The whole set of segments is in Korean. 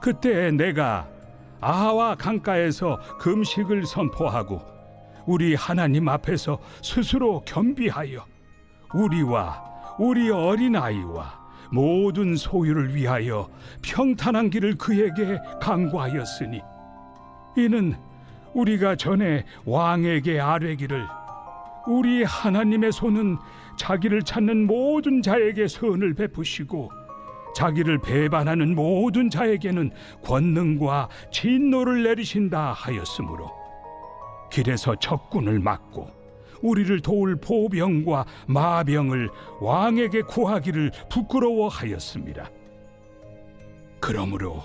그때 내가 아하와 강가에서 금식을 선포하고 우리 하나님 앞에서 스스로 겸비하여 우리와 우리 어린아이와 모든 소유를 위하여 평탄한 길을 그에게 강구하였으니 이는 우리가 전에 왕에게 아뢰기를 우리 하나님의 손은 자기를 찾는 모든 자에게 선을 베푸시고 자기를 배반하는 모든 자에게는 권능과 진노를 내리신다 하였으므로 길에서 적군을 막고 우리를 도울 보병과 마병을 왕에게 구하기를 부끄러워하였습니다. 그러므로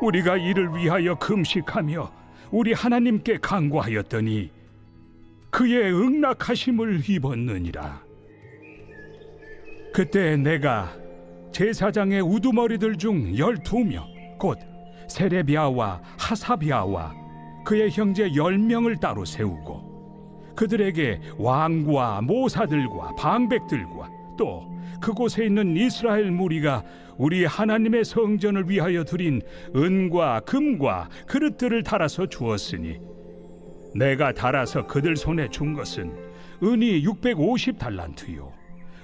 우리가 이를 위하여 금식하며 우리 하나님께 간구하였더니 그의 응낙하심을 입었느니라. 그때 내가 제사장의 우두머리들 중 12명 곧 세레비아와 하사비아와 그의 형제 10명을 따로 세우고 그들에게 왕과 모사들과 방백들과 또 그곳에 있는 이스라엘 무리가 우리 하나님의 성전을 위하여 드린 은과 금과 그릇들을 달아서 주었으니 내가 달아서 그들 손에 준 것은 은이 650달란트요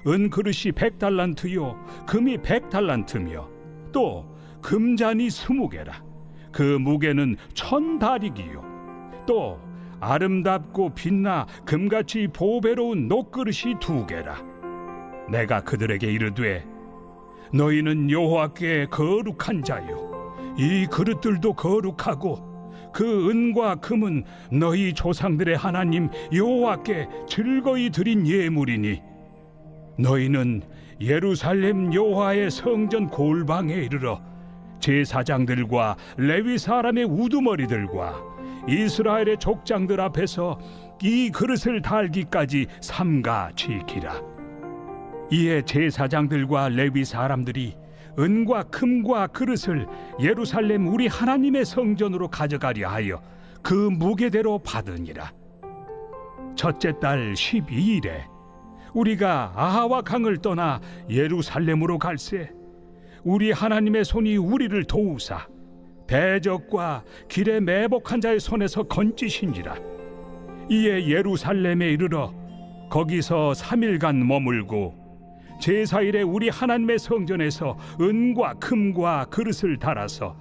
은 그릇이 100달란트요 금이 100달란트며 또 금잔이 20개라 그 무게는 1000다리기요 또 아름답고 빛나 금같이 보배로운 녹그릇이 2개라 내가 그들에게 이르되 너희는 여호와께 거룩한 자요 이 그릇들도 거룩하고 그 은과 금은 너희 조상들의 하나님 여호와께 즐거이 드린 예물이니 너희는 예루살렘 여호와의 성전 골방에 이르러 제사장들과 레위 사람의 우두머리들과 이스라엘의 족장들 앞에서 이 그릇을 달기까지 삼가 지키라. 이에 제사장들과 레위 사람들이 은과 금과 그릇을 예루살렘 우리 하나님의 성전으로 가져가려 하여 그 무게대로 받으니라. 첫째 달 12일에 우리가 아하와 강을 떠나 예루살렘으로 갈새 우리 하나님의 손이 우리를 도우사 대적과 길에 매복한 자의 손에서 건지신지라. 이에 예루살렘에 이르러 거기서 3일간 머물고 제사일에 우리 하나님의 성전에서 은과 금과 그릇을 달아서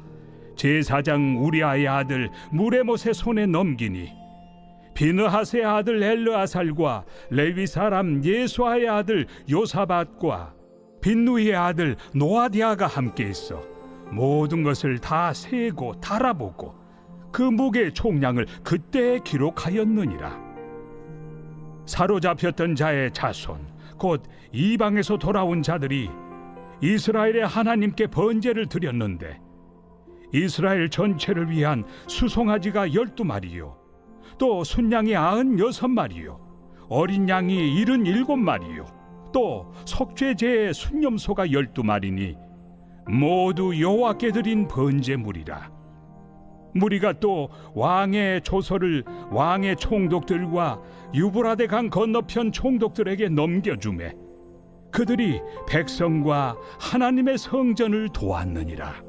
제사장 우리아의 아들 무레못의 손에 넘기니 비느하스의 아들 엘르아살과 레위 사람 예수아의 아들 요사밧과 빈누이의 아들 노아디아가 함께 있어 모든 것을 다 세고 달아보고 그 무게의 총량을 그때 기록하였느니라. 사로잡혔던 자의 자손 곧 이방에서 돌아온 자들이 이스라엘의 하나님께 번제를 드렸는데 이스라엘 전체를 위한 수송아지가 12마리요 또 순양이 96마리요 어린 양이 77마리요 또 속죄제의 순념소가 12마리니 모두 여호와께 드린 번제물이라. 무리가 또 왕의 조서를 왕의 총독들과 유브라데 강 건너편 총독들에게 넘겨주매 그들이 백성과 하나님의 성전을 도왔느니라.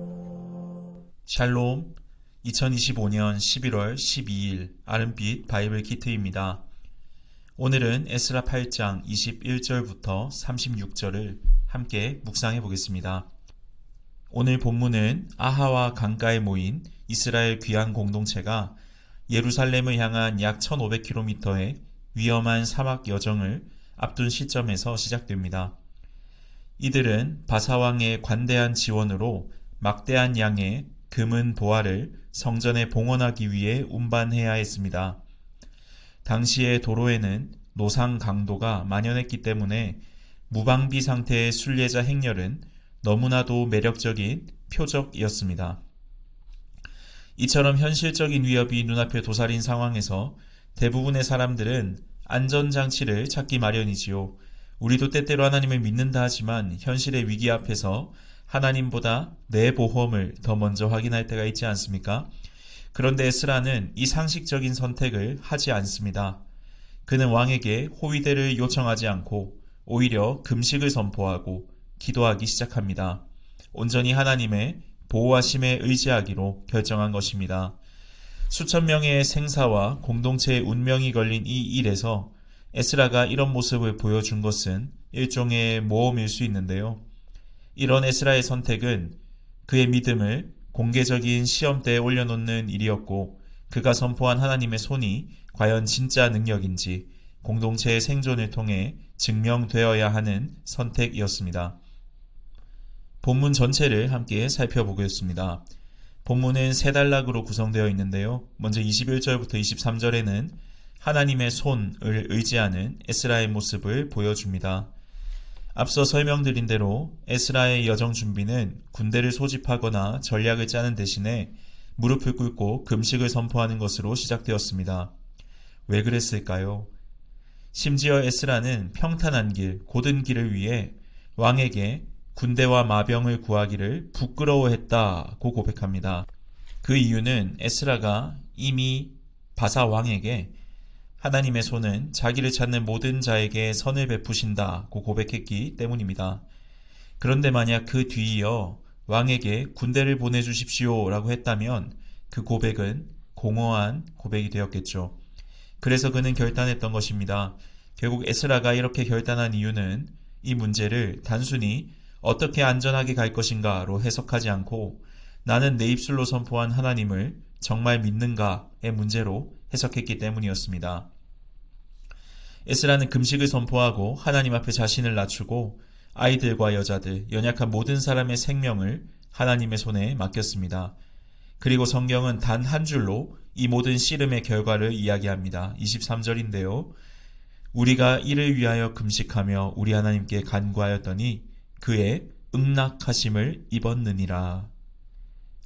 샬롬, 2025년 11월 12일 아름빛 바이블 키트입니다. 오늘은 에스라 8장 21절부터 36절을 함께 묵상해 보겠습니다. 오늘 본문은 아하와 강가에 모인 이스라엘 귀환 공동체가 예루살렘을 향한 약 1500km의 위험한 사막 여정을 앞둔 시점에서 시작됩니다. 이들은 바사왕의 관대한 지원으로 막대한 양의 금은 보화를 성전에 봉헌하기 위해 운반해야 했습니다. 당시의 도로에는 노상 강도가 만연했기 때문에 무방비 상태의 순례자 행렬은 너무나도 매력적인 표적이었습니다. 이처럼 현실적인 위협이 눈앞에 도사린 상황에서 대부분의 사람들은 안전장치를 찾기 마련이지요. 우리도 때때로 하나님을 믿는다 하지만 현실의 위기 앞에서 하나님보다 내 보험을 더 먼저 확인할 때가 있지 않습니까? 그런데 에스라는 이 상식적인 선택을 하지 않습니다. 그는 왕에게 호위대를 요청하지 않고 오히려 금식을 선포하고 기도하기 시작합니다. 온전히 하나님의 보호하심에 의지하기로 결정한 것입니다. 수천 명의 생사와 공동체의 운명이 걸린 이 일에서 에스라가 이런 모습을 보여준 것은 일종의 모험일 수 있는데요. 이런 에스라의 선택은 그의 믿음을 공개적인 시험대에 올려놓는 일이었고, 그가 선포한 하나님의 손이 과연 진짜 능력인지 공동체의 생존을 통해 증명되어야 하는 선택이었습니다. 본문 전체를 함께 살펴보겠습니다. 본문은 세 단락으로 구성되어 있는데요. 먼저 21절부터 23절에는 하나님의 손을 의지하는 에스라의 모습을 보여줍니다. 앞서 설명드린 대로 에스라의 여정 준비는 군대를 소집하거나 전략을 짜는 대신에 무릎을 꿇고 금식을 선포하는 것으로 시작되었습니다. 왜 그랬을까요? 심지어 에스라는 평탄한 길, 고든 길을 위해 왕에게 군대와 마병을 구하기를 부끄러워했다고 고백합니다. 그 이유는 에스라가 이미 바사 왕에게 하나님의 손은 자기를 찾는 모든 자에게 선을 베푸신다고 고백했기 때문입니다. 그런데 만약 그 뒤이어 왕에게 군대를 보내주십시오 라고 했다면 그 고백은 공허한 고백이 되었겠죠. 그래서 그는 결단했던 것입니다. 결국 에스라가 이렇게 결단한 이유는 이 문제를 단순히 어떻게 안전하게 갈 것인가로 해석하지 않고 나는 내 입술로 선포한 하나님을 정말 믿는가의 문제로 해석했기 때문이었습니다. 에스라는 금식을 선포하고 하나님 앞에 자신을 낮추고 아이들과 여자들, 연약한 모든 사람의 생명을 하나님의 손에 맡겼습니다. 그리고 성경은 단 한 줄로 이 모든 씨름의 결과를 이야기합니다. 23절인데요. 우리가 이를 위하여 금식하며 우리 하나님께 간구하였더니 그의 응낙하심을 입었느니라.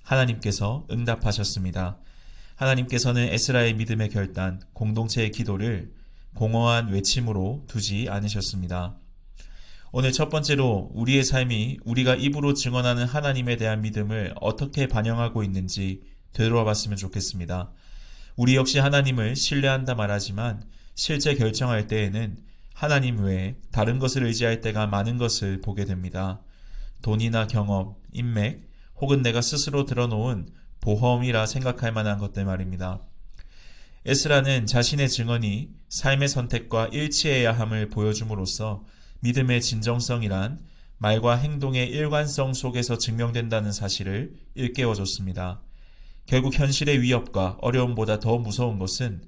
하나님께서 응답하셨습니다. 하나님께서는 에스라의 믿음의 결단, 공동체의 기도를 공허한 외침으로 두지 않으셨습니다. 오늘 첫 번째로 우리의 삶이 우리가 입으로 증언하는 하나님에 대한 믿음을 어떻게 반영하고 있는지 되돌아봤으면 좋겠습니다. 우리 역시 하나님을 신뢰한다 말하지만 실제 결정할 때에는 하나님 외에 다른 것을 의지할 때가 많은 것을 보게 됩니다. 돈이나 경험, 인맥, 혹은 내가 스스로 들어놓은 보험이라 생각할 만한 것들 말입니다. 에스라는 자신의 증언이 삶의 선택과 일치해야 함을 보여줌으로써 믿음의 진정성이란 말과 행동의 일관성 속에서 증명된다는 사실을 일깨워줬습니다. 결국 현실의 위협과 어려움보다 더 무서운 것은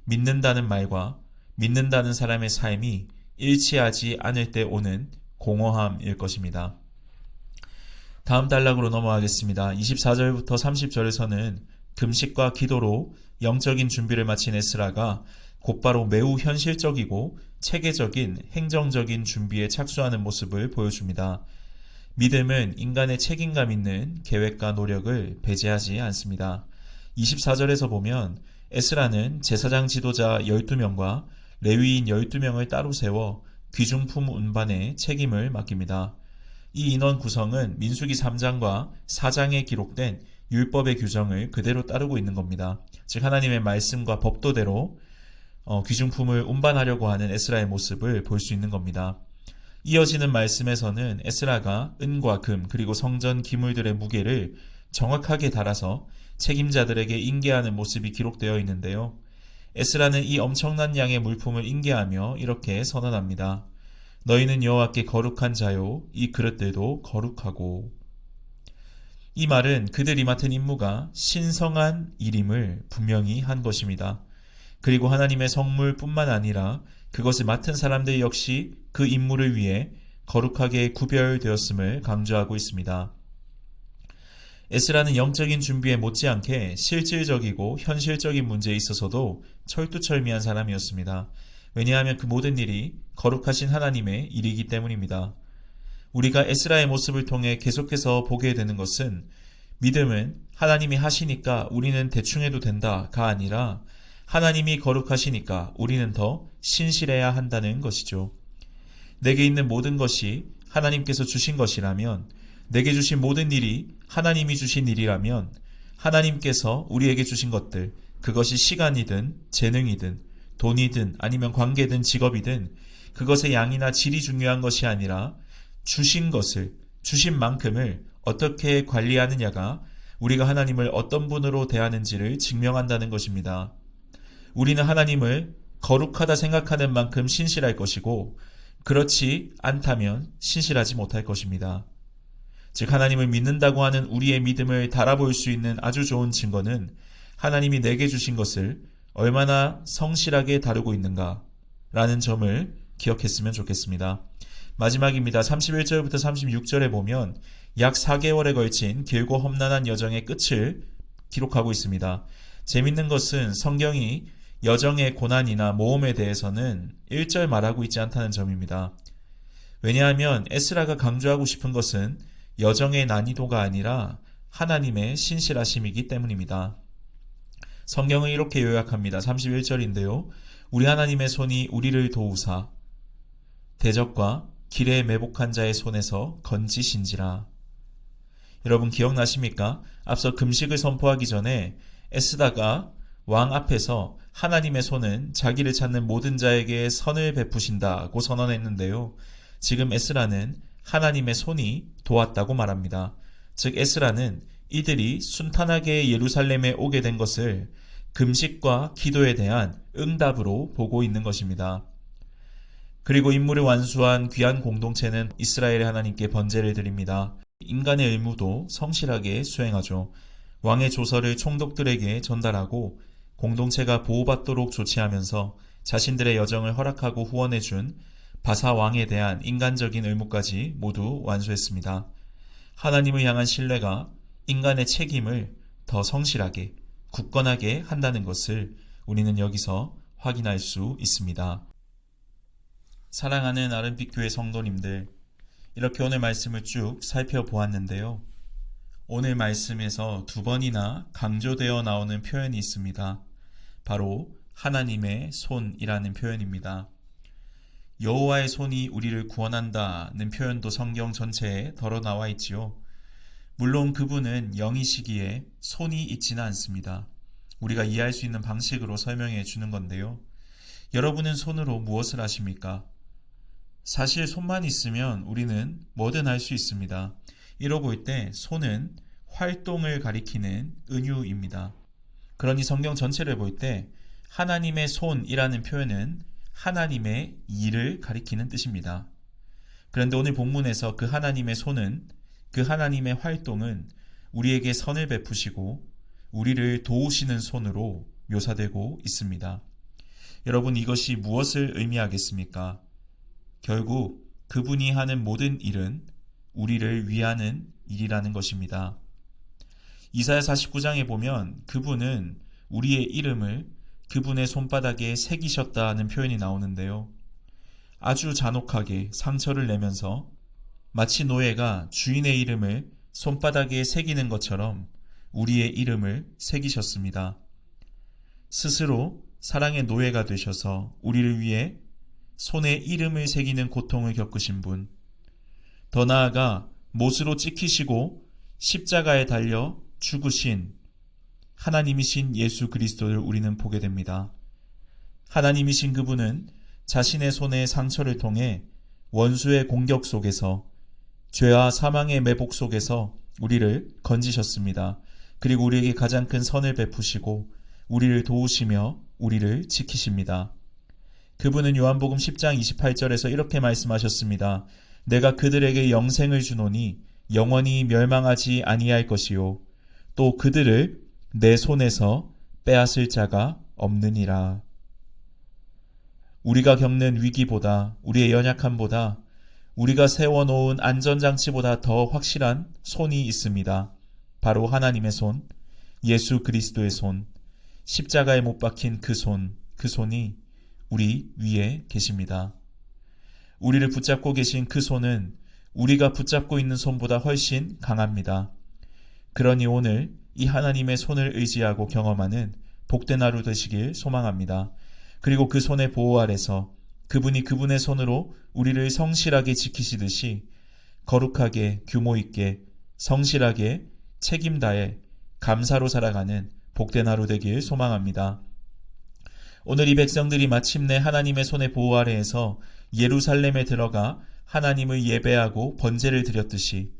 믿는다는 말과 믿는다는 사람의 삶이 일치하지 않을 때 오는 공허함일 것입니다. 다음 단락으로 넘어가겠습니다. 24절부터 30절에서는 금식과 기도로 영적인 준비를 마친 에스라가 곧바로 매우 현실적이고 체계적인 행정적인 준비에 착수하는 모습을 보여줍니다. 믿음은 인간의 책임감 있는 계획과 노력을 배제하지 않습니다. 24절에서 보면 에스라는 제사장 지도자 12명과 레위인 12명을 따로 세워 귀중품 운반에 책임을 맡깁니다. 이 인원 구성은 민수기 3장과 4장에 기록된 율법의 규정을 그대로 따르고 있는 겁니다. 즉 하나님의 말씀과 법도대로 귀중품을 운반하려고 하는 에스라의 모습을 볼 수 있는 겁니다. 이어지는 말씀에서는 에스라가 은과 금 그리고 성전 기물들의 무게를 정확하게 달아서 책임자들에게 인계하는 모습이 기록되어 있는데요. 에스라는 이 엄청난 양의 물품을 인계하며 이렇게 선언합니다. 너희는 여호와께 거룩한 자요 이 그릇들도 거룩하고. 이 말은 그들이 맡은 임무가 신성한 일임을 분명히 한 것입니다. 그리고 하나님의 성물뿐만 아니라 그것을 맡은 사람들 역시 그 임무를 위해 거룩하게 구별되었음을 강조하고 있습니다. 에스라는 영적인 준비에 못지않게 실질적이고 현실적인 문제에 있어서도 철두철미한 사람이었습니다. 왜냐하면 그 모든 일이 거룩하신 하나님의 일이기 때문입니다. 우리가 에스라의 모습을 통해 계속해서 보게 되는 것은 믿음은 하나님이 하시니까 우리는 대충 해도 된다가 아니라 하나님이 거룩하시니까 우리는 더 신실해야 한다는 것이죠. 내게 있는 모든 것이 하나님께서 주신 것이라면, 내게 주신 모든 일이 하나님이 주신 일이라면 하나님께서 우리에게 주신 것들, 그것이 시간이든 재능이든 돈이든 아니면 관계든 직업이든 그것의 양이나 질이 중요한 것이 아니라 주신 것을, 주신 만큼을 어떻게 관리하느냐가 우리가 하나님을 어떤 분으로 대하는지를 증명한다는 것입니다. 우리는 하나님을 거룩하다 생각하는 만큼 신실할 것이고 그렇지 않다면 신실하지 못할 것입니다. 즉 하나님을 믿는다고 하는 우리의 믿음을 달아볼 수 있는 아주 좋은 증거는 하나님이 내게 주신 것을 얼마나 성실하게 다루고 있는가 라는 점을 기억했으면 좋겠습니다. 마지막입니다. 31절부터 36절에 보면 약 4개월에 걸친 길고 험난한 여정의 끝을 기록하고 있습니다. 재밌는 것은 성경이 여정의 고난이나 모험에 대해서는 1절 말하고 있지 않다는 점입니다. 왜냐하면 에스라가 강조하고 싶은 것은 여정의 난이도가 아니라 하나님의 신실하심이기 때문입니다. 성경은 이렇게 요약합니다. 31절인데요. 우리 하나님의 손이 우리를 도우사 대적과 길에 매복한 자의 손에서 건지신지라. 여러분 기억나십니까? 앞서 금식을 선포하기 전에 에스다가 왕 앞에서 하나님의 손은 자기를 찾는 모든 자에게 선을 베푸신다고 선언했는데요. 지금 에스라는 하나님의 손이 도왔다고 말합니다. 즉 에스라는 이들이 순탄하게 예루살렘에 오게 된 것을 금식과 기도에 대한 응답으로 보고 있는 것입니다. 그리고 임무를 완수한 귀한 공동체는 이스라엘의 하나님께 번제를 드립니다. 인간의 의무도 성실하게 수행하죠. 왕의 조서를 총독들에게 전달하고 공동체가 보호받도록 조치하면서 자신들의 여정을 허락하고 후원해준 바사 왕에 대한 인간적인 의무까지 모두 완수했습니다. 하나님을 향한 신뢰가 인간의 책임을 더 성실하게, 굳건하게 한다는 것을 우리는 여기서 확인할 수 있습니다. 사랑하는 아름빛 교회 성도님들, 이렇게 오늘 말씀을 쭉 살펴보았는데요. 오늘 말씀에서 2번이나 강조되어 나오는 표현이 있습니다. 바로 하나님의 손이라는 표현입니다. 여호와의 손이 우리를 구원한다는 표현도 성경 전체에 덜어 나와 있지요. 물론 그분은 영이시기에 손이 있지는 않습니다. 우리가 이해할 수 있는 방식으로 설명해 주는 건데요. 여러분은 손으로 무엇을 하십니까? 사실 손만 있으면 우리는 뭐든 할 수 있습니다. 이로 볼 때 손은 활동을 가리키는 은유입니다. 그러니 성경 전체를 볼 때 하나님의 손이라는 표현은 하나님의 일을 가리키는 뜻입니다. 그런데 오늘 본문에서 그 하나님의 손은, 그 하나님의 활동은 우리에게 선을 베푸시고 우리를 도우시는 손으로 묘사되고 있습니다. 여러분 이것이 무엇을 의미하겠습니까? 결국 그분이 하는 모든 일은 우리를 위하는 일이라는 것입니다. 이사야 49장에 보면 그분은 우리의 이름을 그분의 손바닥에 새기셨다는 표현이 나오는데요. 아주 잔혹하게 상처를 내면서 마치 노예가 주인의 이름을 손바닥에 새기는 것처럼 우리의 이름을 새기셨습니다. 스스로 사랑의 노예가 되셔서 우리를 위해 손에 이름을 새기는 고통을 겪으신 분, 더 나아가 못으로 찍히시고 십자가에 달려 죽으신 하나님이신 예수 그리스도를 우리는 보게 됩니다. 하나님이신 그분은 자신의 손의 상처를 통해 원수의 공격 속에서 죄와 사망의 매복 속에서 우리를 건지셨습니다. 그리고 우리에게 가장 큰 선을 베푸시고 우리를 도우시며 우리를 지키십니다. 그분은 요한복음 10장 28절에서 이렇게 말씀하셨습니다. 내가 그들에게 영생을 주노니 영원히 멸망하지 아니할 것이요 또 그들을 내 손에서 빼앗을 자가 없느니라. 우리가 겪는 위기보다, 우리의 연약함보다, 우리가 세워놓은 안전장치보다 더 확실한 손이 있습니다. 바로 하나님의 손, 예수 그리스도의 손, 십자가에 못 박힌 그 손이 우리 위에 계십니다. 우리를 붙잡고 계신 그 손은 우리가 붙잡고 있는 손보다 훨씬 강합니다. 그러니 오늘 이 하나님의 손을 의지하고 경험하는 복된 하루 되시길 소망합니다. 그리고 그 손의 보호 아래서 그분이 그분의 손으로 우리를 성실하게 지키시듯이 거룩하게 규모 있게 성실하게 책임다해 감사로 살아가는 복된 하루 되길 소망합니다. 오늘 이 백성들이 마침내 하나님의 손의 보호 아래에서 예루살렘에 들어가 하나님을 예배하고 번제를 드렸듯이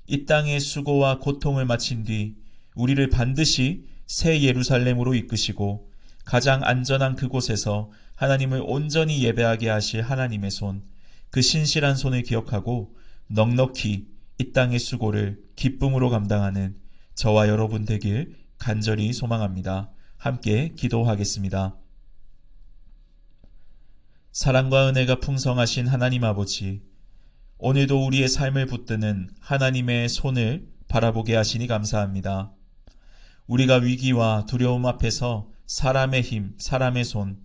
이 땅의 수고와 고통을 마친 뒤 우리를 반드시 새 예루살렘으로 이끄시고 가장 안전한 그곳에서 하나님을 온전히 예배하게 하실 하나님의 손, 그 신실한 손을 기억하고 넉넉히 이 땅의 수고를 기쁨으로 감당하는 저와 여러분 되길 간절히 소망합니다. 함께 기도하겠습니다. 사랑과 은혜가 풍성하신 하나님 아버지, 오늘도 우리의 삶을 붙드는 하나님의 손을 바라보게 하시니 감사합니다. 우리가 위기와 두려움 앞에서 사람의 힘, 사람의 손,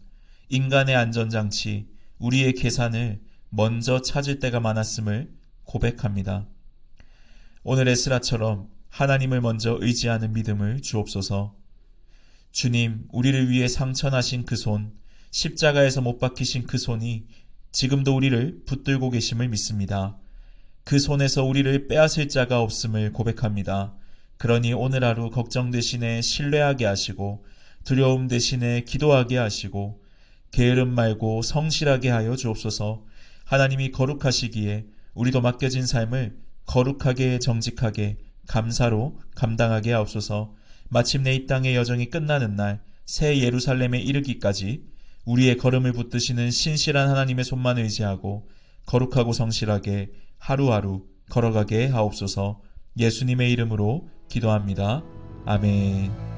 인간의 안전장치, 우리의 계산을 먼저 찾을 때가 많았음을 고백합니다. 오늘 에스라처럼 하나님을 먼저 의지하는 믿음을 주옵소서. 주님, 우리를 위해 상천하신 그 손, 십자가에서 못 박히신 그 손이 지금도 우리를 붙들고 계심을 믿습니다. 그 손에서 우리를 빼앗을 자가 없음을 고백합니다. 그러니 오늘 하루 걱정 대신에 신뢰하게 하시고 두려움 대신에 기도하게 하시고 게으름 말고 성실하게 하여 주옵소서. 하나님이 거룩하시기에 우리도 맡겨진 삶을 거룩하게 정직하게 감사로 감당하게 하옵소서. 마침내 이 땅의 여정이 끝나는 날 새 예루살렘에 이르기까지 우리의 걸음을 붙드시는 신실한 하나님의 손만 의지하고 거룩하고 성실하게 하루하루 걸어가게 하옵소서. 예수님의 이름으로 기도합니다. 아멘.